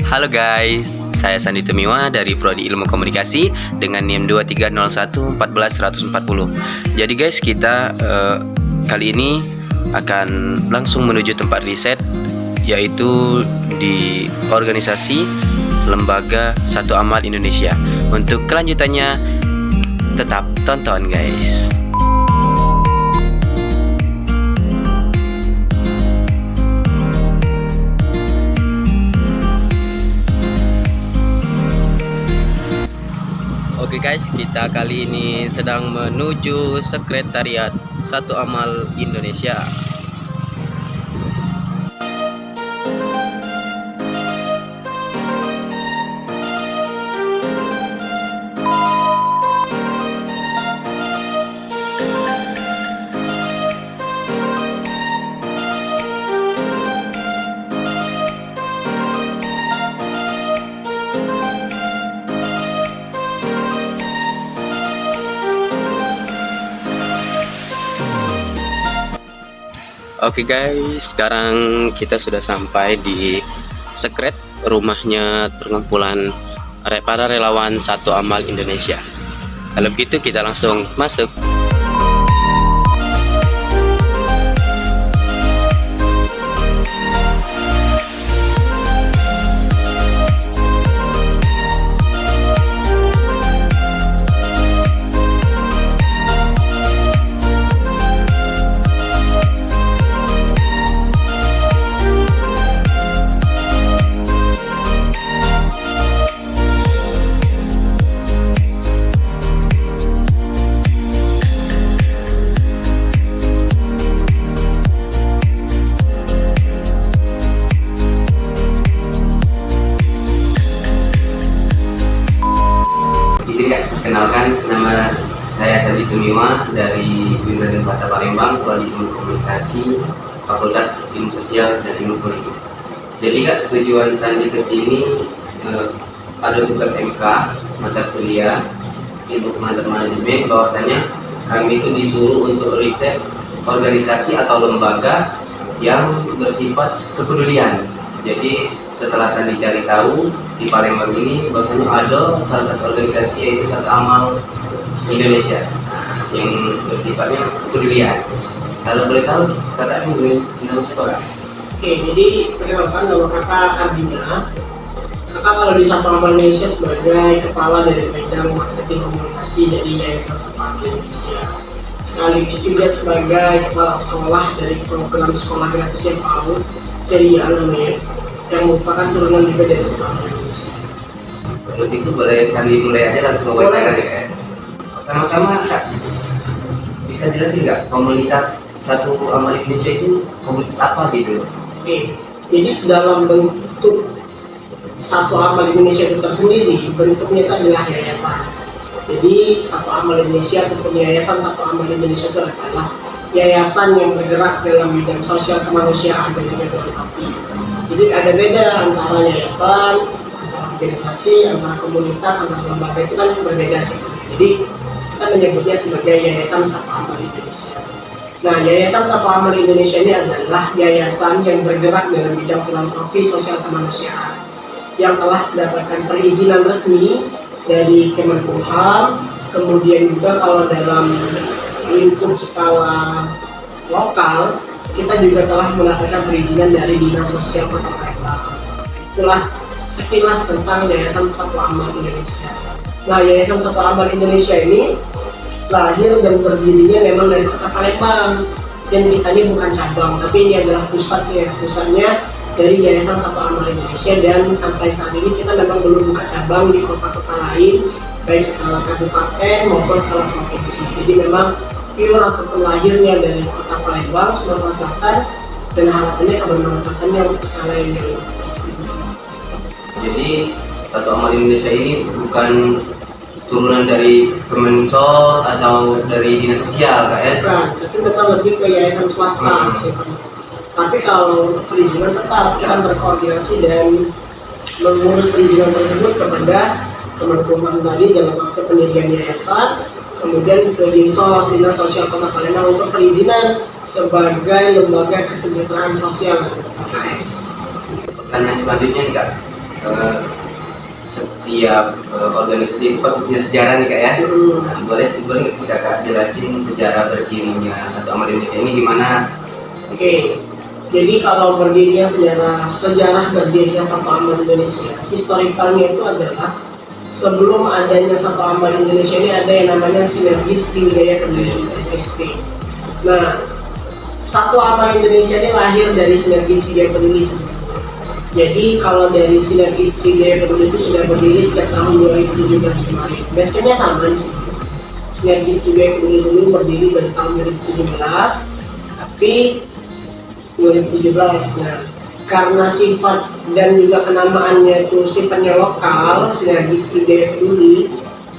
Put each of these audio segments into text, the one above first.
Halo guys, saya Sandi Tumiwa dari Prodi Ilmu Komunikasi dengan NIM 2301141140. Jadi guys, kita kali ini akan langsung menuju tempat riset, yaitu di organisasi Lembaga Satu Amal Indonesia. Untuk kelanjutannya, tetap tonton guys. Oke guys, kita kali ini sedang menuju Sekretariat Satu Amal Indonesia. Oke guys, sekarang kita sudah sampai di Sekret, rumahnya perkumpulan para relawan Satu Amal Indonesia. Kalau begitu kita langsung masuk. Kenalkan, nama saya Sandi Tumiwa dari Universitas Kota Palembang, Prodi Ilmu Komunikasi, Fakultas Ilmu Sosial dan Ilmu Politik. Jadi kak, tujuan Sandi ke sini ada tugas MK, mata kuliah Ilmu Manajemen, bahwasanya kami itu disuruh untuk riset organisasi atau lembaga yang bersifat kepedulian. Jadi setelah saya dicari tahu di Palembang ini, bahwasanya ada salah satu organisasi yaitu Satu Amal Indonesia yang bersifatnya kepedulian. Kalau boleh tahu, kakak ini boleh coba kak? Oke, jadi perkenalkan, nama kakak Ardina. Kakak kalau di Satu Amal Indonesia sebagai kepala dari bidang marketing komunikasi dari Yayasan Satu Amal Indonesia. Sekaligus juga sebagai kepala sekolah dari program sekolah gratis yang PAUD dari namanya, yang merupakan turunan juga dari Satu Amal Indonesia. Kalau itu boleh sambil mulai aja langsung wawancara ya. Pertama-tama kak, bisa jelasin nggak komunitas Satu Amal Indonesia itu komunitas apa gitu? Oke, jadi dalam bentuk Satu Amal Indonesia itu tersendiri, bentuknya itu adalah yayasan. Jadi Satu Amal Indonesia ataupun Yayasan Satu Amal Indonesia itu adalah yayasan yang bergerak dalam bidang sosial kemanusiaan dan juga filantropi. Jadi ada beda antara yayasan, antara organisasi, antara komunitas, antara lembaga, itu kan berbeda sih. Jadi kita menyebutnya sebagai Yayasan Satu Amal Indonesia. Nah, Yayasan Satu Amal Indonesia ini adalah yayasan yang bergerak dalam bidang filantropi sosial kemanusiaan yang telah mendapatkan perizinan resmi dari Kemenkumham. Kemudian juga kalau dalam lingkup skala lokal, kita juga telah mendapatkan perizinan dari Dinas Sosial Kota Palembang. Itulah sekilas tentang Yayasan Satu Amal Indonesia. Nah, Yayasan Satu Amal Indonesia ini lahir dan berdirinya memang dari Kota Palembang, dan kita ini bukan cabang, tapi ini adalah pusatnya dari Yayasan Satu Amal Indonesia. Dan sampai saat ini kita memang belum buka cabang di kota-kota lain, baik skala kabupaten maupun skala provinsi. Jadi memang pure ataupun lahirnya dari Kota Palembang, Sumatera Selatan, dan harapannya kebermanfaatannya untuk skala yang lebih besar. Jadi Satu Amal Indonesia ini bukan turunan dari Kemensos atau dari Dinas Sosial kak ya? Bukan, tapi memang lebih ke yayasan swasta. Tapi kalau perizinan tetap kita berkoordinasi dan mengurus perizinan tersebut kepada Kemenkumham tadi dalam waktu pendirian yayasan, kemudian ke Dinsos, Dinas Sosial Kota Palembang untuk perizinan sebagai lembaga kesejahteraan sosial KKS. Pertanyaan selanjutnya nih kak, eh, setiap organisasi itu pasti punya sejarah nih kak ya. Nah, boleh nggak sih kakak jelasin sejarah berdirinya Satu Amal Indonesia ini gimana? Oke, jadi kalau sejarah berdirinya Satu Amal Indonesia, historikalnya itu adalah sebelum adanya Satu Amal Indonesia ini ada yang namanya Sinergis Sriwijaya Peduli (SSP). Nah, Satu Amal Indonesia ini lahir dari Sinergis Sriwijaya Peduli. Jadi kalau dari Sinergis Sriwijaya Peduli itu sudah berdiri sejak tahun 2017 kemarin. Basecampnya sama di sini. Sinergis Sriwijaya Peduli dulu berdiri dari tahun 2017, tapi 2017. Nah, karena sifat dan juga kenamaannya itu sifatnya lokal, Sinergis Sriwijaya Peduli,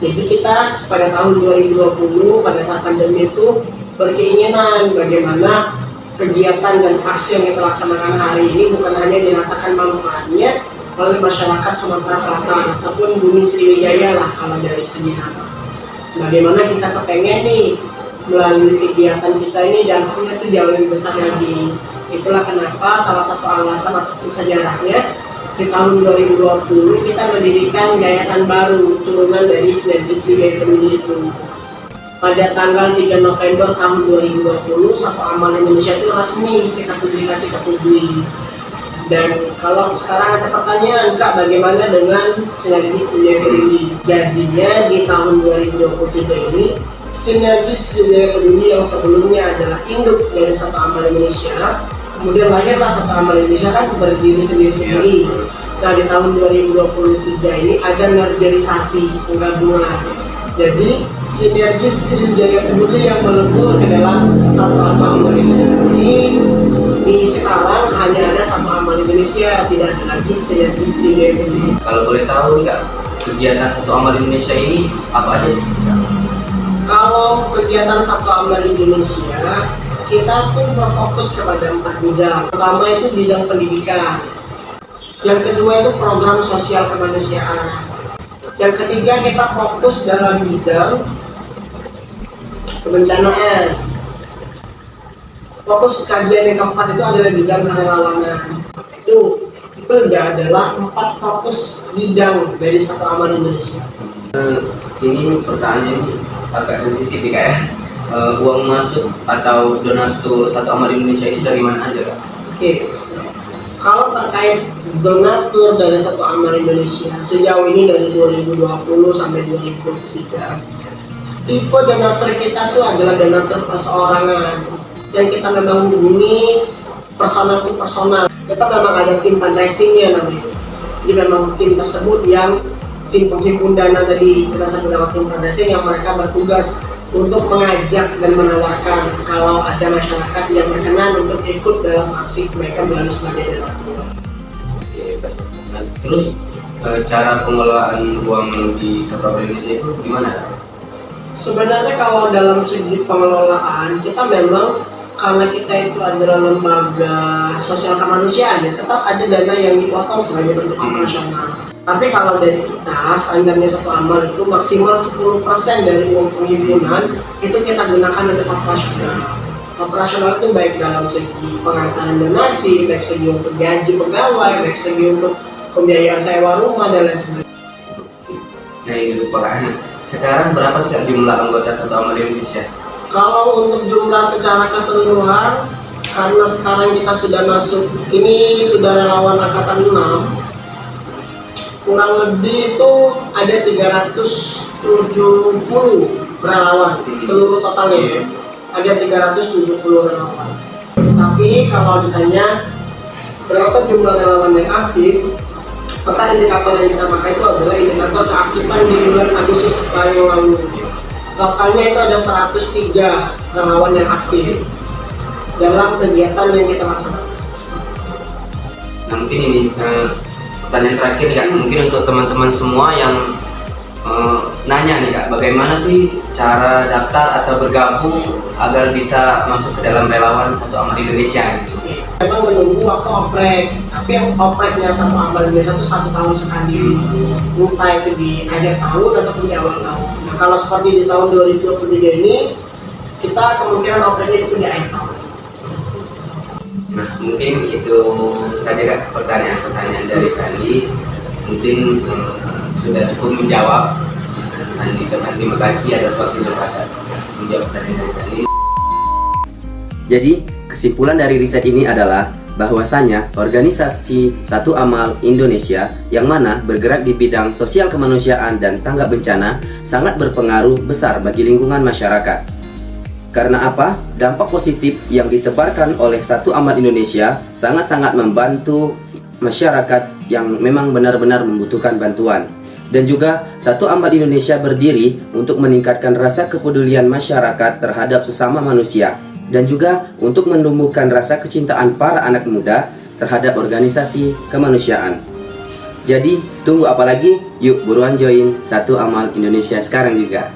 jadi kita pada tahun 2020 pada saat pandemi itu berkeinginan bagaimana kegiatan dan aksi yang kita laksanakan hari ini bukan hanya dirasakan manfaatnya oleh masyarakat Sumatera Selatan ataupun bumi Sriwijaya lah kalau dari segi nama. Bagaimana kita kepengen nih melalui kegiatan kita ini dampaknya tuh jauh lebih besar lagi. Itulah kenapa salah satu alasan ataupun sejarahnya di tahun 2020 kita mendirikan yayasan baru turunan dari Sinergis Sriwijaya Peduli itu. Pada tanggal 3 November tahun 2020, Satu Amal Indonesia itu resmi kita publikasi ke publik. Dan kalau sekarang ada pertanyaan, Kak, bagaimana dengan Sinergis Sriwijaya Peduli? Jadinya di tahun 2023 ini, Sinergis Sriwijaya Peduli yang sebelumnya adalah induk dari Satu Amal Indonesia, kemudian lahirlah Satu Amal Indonesia kan berdiri sendiri-sendiri. Nah, di tahun 2023 ini ada mergerisasi, penggabungan. Jadi Sinergis Sriwijaya Peduli yang melebur ke dalam Satu Amal Indonesia ini sekarang hanya ada Satu Amal Indonesia, tidak ada lagi Sinergis Sriwijaya Peduli. Kalau boleh tahu nih kak, kegiatan Satu Amal Indonesia ini apa aja? Kalau kegiatan Satu Amal Indonesia, kita tuh berfokus kepada 4 bidang. Pertama itu bidang pendidikan, yang kedua itu program sosial kemanusiaan, yang ketiga kita fokus dalam bidang kebencanaan. Fokus kajian yang keempat itu adalah bidang kerelawanan. Itu adalah 4 fokus bidang dari Satu Amal Indonesia. Ini pertanyaannya ini agak sensitif ya kak ya. Uang masuk atau donatur Satu Amal Indonesia itu dari mana aja kak? Oke. Kalau terkait donatur dari Satu Amal Indonesia sejauh ini dari 2020 sampai 2023, tipe donatur kita tuh adalah donatur perseorangan yang kita memang hubungi personal to personal. Kita memang ada tim fundraisingnya namanya. Jadi memang tim tersebut yang tim penghimpun dana tadi kita sebut dengan tim fundraising yang mereka bertugas untuk mengajak dan menawarkan kalau ada masyarakat yang berkenan untuk ikut dalam aksi kebaikan melalui sebagai donatur. Nah, terus cara pengelolaan uang di Satu Amal Indonesia itu gimana? Sebenarnya kalau dalam segi pengelolaan kita memang karena kita itu adalah lembaga sosial kemanusiaan, ya, tetap ada dana yang dipotong sebagai bentuk operasional. Tapi kalau dari kita, standarnya Satu Amal itu maksimal 10% dari uang penghimpunan itu kita gunakan untuk operasional. Operasional itu baik dalam segi pengantaran donasi, baik segi untuk gaji pegawai, baik segi untuk pembiayaan sewa rumah dan lain sebagainya. Nah ini lupa kak. Sekarang berapa sih kak jumlah anggota Satu Amal Indonesia? Kalau untuk jumlah secara keseluruhan, karena sekarang kita sudah masuk, ini sudah relawan angkatan 6, kurang lebih itu ada 370 relawan seluruh totalnya ya. Ada 370 relawan. Tapi kalau ditanya berapa jumlah relawan yang aktif, maka indikator yang kita pakai itu adalah indikator keaktifan di bulan Agustus yang lalu. Totalnya itu ada 103 relawan yang aktif dalam kegiatan yang kita laksanakan. Nah mungkin ini pertanyaan terakhir ya, mungkin untuk teman-teman semua yang nanya nih kak, bagaimana sih cara daftar atau bergabung agar bisa masuk ke dalam relawan Satu Amal Indonesia gitu? Memang menunggu waktu oprek, tapi yang opreknya Satu Amal Indonesia itu 1 tahun sekali, entah itu di akhir tahun ataupun di awal tahun. Nah kalau seperti di tahun 2023 ini, kita kemungkinan opreknya itu di akhir tahun. Nah mungkin itu saja kak pertanyaan-pertanyaan dari Sandi. Mungkin sudah cukup menjawab. Saya ucapkan terima kasih atas waktu dan menjawab pertanyaan saya ini. Jadi, kesimpulan dari riset ini adalah bahwasanya organisasi Satu Amal Indonesia yang mana bergerak di bidang sosial kemanusiaan dan tanggap bencana sangat berpengaruh besar bagi lingkungan masyarakat. Karena apa? Dampak positif yang ditebarkan oleh Satu Amal Indonesia sangat-sangat membantu masyarakat yang memang benar-benar membutuhkan bantuan. Dan juga Satu Amal Indonesia berdiri untuk meningkatkan rasa kepedulian masyarakat terhadap sesama manusia dan juga untuk menumbuhkan rasa kecintaan para anak muda terhadap organisasi kemanusiaan. Jadi, tunggu apa lagi? Yuk buruan join Satu Amal Indonesia sekarang juga.